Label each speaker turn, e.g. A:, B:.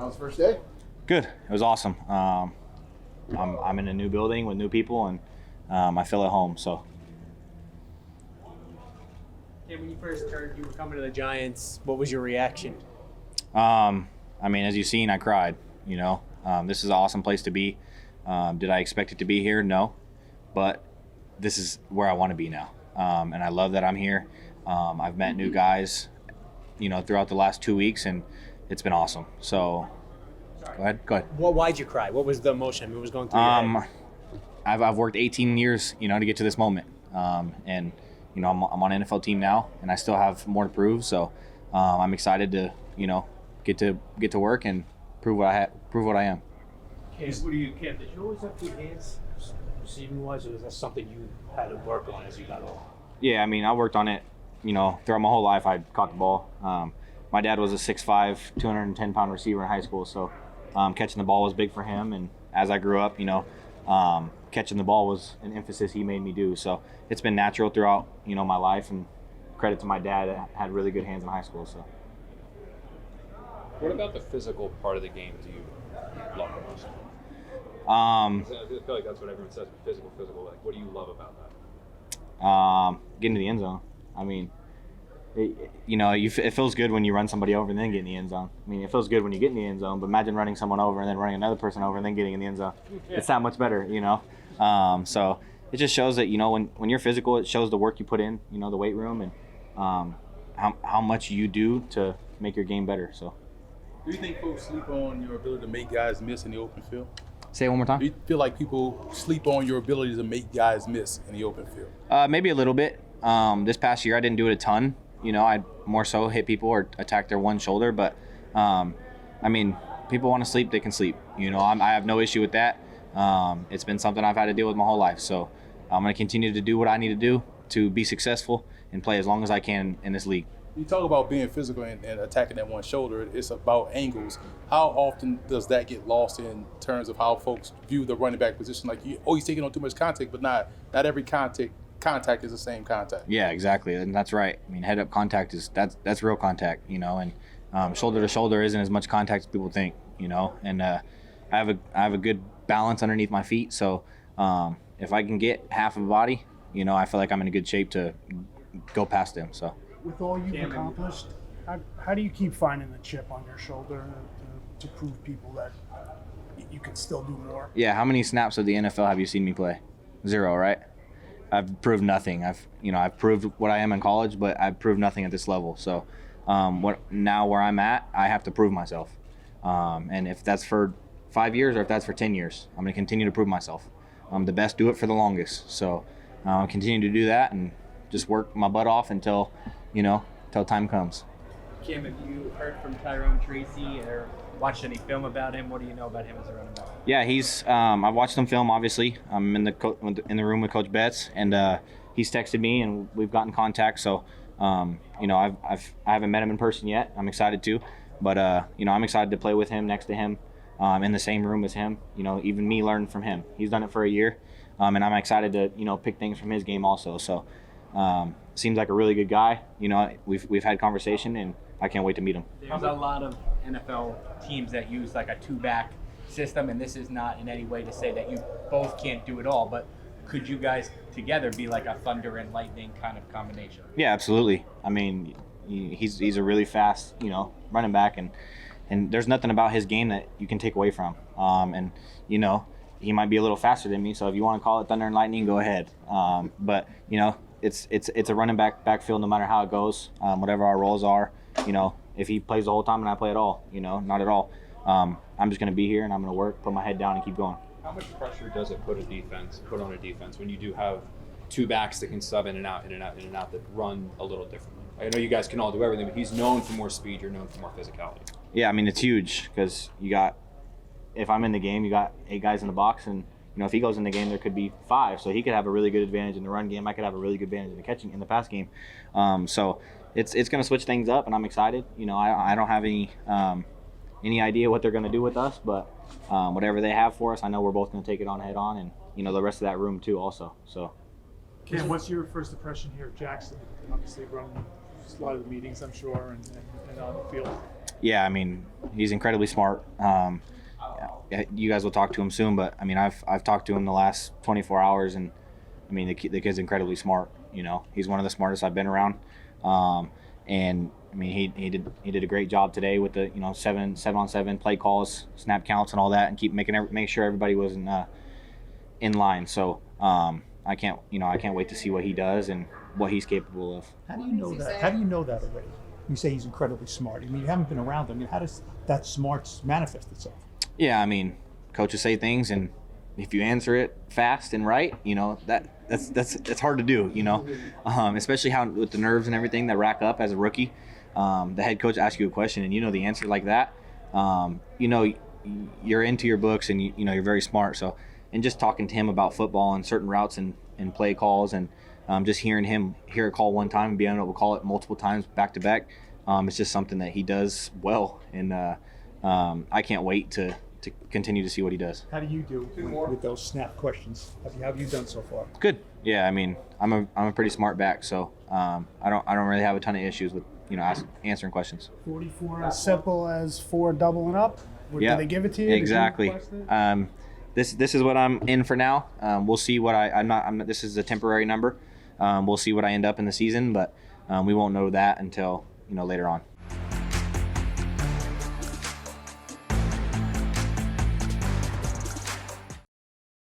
A: How was first day?
B: Good. It was awesome. I'm in a new building with new people, and I feel at home. So.
C: And when you first heard you were coming to the Giants, what was your reaction?
B: I mean, as you've seen, I cried. This is an awesome place to be. Did I expect it to be here? No, but this is where I want to be now, and I love that I'm here. I've met new guys, throughout the last 2 weeks, and it's been awesome. So, go ahead.
C: Why'd you cry? What was the emotion? What was going through your head?
B: I've worked 18 years, to get to this moment, and I'm on an NFL team now, and I still have more to prove. So, I'm excited to, get to work and prove what I am.
D: Cam, did you always have good hands receiving wise, or was that something you had to work on as you got older?
B: Yeah, I mean, I worked on it, throughout my whole life. I caught the ball. My dad was a 6'5", 210-pound receiver in high school, so catching the ball was big for him. And as I grew up, catching the ball was an emphasis he made me do. So it's been natural throughout, my life, and credit to my dad that had really good hands in high school. So.
E: What about the physical part of the game do you love the most? I feel like that's what everyone says, physical. Like, what do you love about that?
B: Getting to the end zone. I mean, it feels good when you run somebody over and then get in the end zone. I mean, it feels good when you get in the end zone, but imagine running someone over and then running another person over and then getting in the end zone. Yeah. It's that much better, So it just shows that, when you're physical, it shows the work you put in, the weight room, and how much you do to make your game better. So.
A: Do you think folks sleep on your ability to make guys miss in the open field?
B: Say it one more time.
A: Do you feel like people sleep on your ability to make guys miss in the open field?
B: Maybe a little bit. This past year, I didn't do it a ton. I more so hit people or attack their one shoulder. But, I mean, people want to sleep, they can sleep. I have no issue with that. It's been something I've had to deal with my whole life. So I'm going to continue to do what I need to do to be successful and play as long as I can in this league.
A: You talk about being physical and attacking that one shoulder. It's about angles. How often does that get lost in terms of how folks view the running back position? Like, he's taking on too much contact, but not every contact is the same contact.
B: Yeah, exactly, and that's right. I mean, head-up contact that's real contact, and shoulder to shoulder isn't as much contact as people think, And I have a good balance underneath my feet, so if I can get half of a body, I feel like I'm in a good shape to go past him. So.
F: With all you've accomplished, how do you keep finding the chip on your shoulder to prove people that you can still do more?
B: Yeah, how many snaps of the NFL have you seen me play? 0, right? I've proved nothing. I've proved what I am in college, but I've proved nothing at this level. So, where I'm at, I have to prove myself. And if that's for 5 years or if that's for 10 years, I'm going to continue to prove myself. The best do it for the longest. So, I'll continue to do that and just work my butt off until time comes.
C: Kim, have you heard from Tyrone Tracy or watched any film about him? What do you know about him as a running back?
B: Yeah, he's. I've watched some film. Obviously, I'm in the room with Coach Betts, and he's texted me, and we've gotten contact. So, I haven't met him in person yet. I'm excited to, but I'm excited to play with him, next to him, in the same room as him. Even me learn from him. He's done it for a year, and I'm excited to pick things from his game also. So. Seems like a really good guy. We've had conversation, and I can't wait to meet him.
C: There's a lot of NFL teams that use like a 2-back system, and this is not in any way to say that you both can't do it all, but could you guys together be like a thunder and lightning kind of combination?
B: Yeah, absolutely. I mean, he's a really fast, running back, and there's nothing about his game that you can take away from. He might be a little faster than me, so if you want to call it thunder and lightning, go ahead. But it's a running backfield no matter how it goes, whatever our roles are. If he plays the whole time and I play at all, not at all. I'm just going to be here and I'm going to work, put my head down and keep going.
E: How much pressure does it put on a defense when you do have 2 backs that can sub in and out that run a little differently? I know you guys can all do everything, but he's known for more speed, you're known for more physicality.
B: Yeah, I mean, it's huge because if I'm in the game, you got 8 guys in the box, and if he goes in the game, there could be 5. So he could have a really good advantage in the run game. I could have a really good advantage in the pass game. So it's going to switch things up, and I'm excited. I don't have any idea what they're going to do with us, but whatever they have for us, I know we're both going to take it on head on, and the rest of that room too also. So.
F: Ken, what's your first impression here at Jackson? Obviously running a lot of the meetings, I'm sure, and on the field.
B: Yeah, I mean, he's incredibly smart. You guys will talk to him soon, but I mean, I've talked to him the last 24 hours, and I mean, the kid's incredibly smart. You know, he's one of the smartest I've been around. And I mean, he did a great job today with the 7-on-7 play calls, snap counts, and all that, and make sure everybody was in line. So I can't wait to see what he does and what he's capable of.
D: How do you know that? How do you know that already? You say he's incredibly smart. I mean, you haven't been around him. How does that smarts manifest itself?
B: Yeah, I mean, coaches say things, and if you answer it fast and right, that's hard to do. Especially how with the nerves and everything that rack up as a rookie. The head coach asks you a question, and you know the answer like that. You're into your books, and you're very smart. So, and just talking to him about football and certain routes and play calls, and just hearing him hear a call one time and being able to call it multiple times back to back, it's just something that he does well, and I can't wait to continue to see what he does.
D: How do you do with those snap questions? How have you done so far?
B: Good. Yeah, I mean, I'm a pretty smart back, so I don't really have a ton of issues with answering questions.
F: 44 as simple as 4 doubling up.
B: Yeah,
F: do they give it to you?
B: Exactly. This is what I'm in for now. We'll see what I'm not. This is a temporary number. We'll see what I end up in the season, but we won't know that until later on.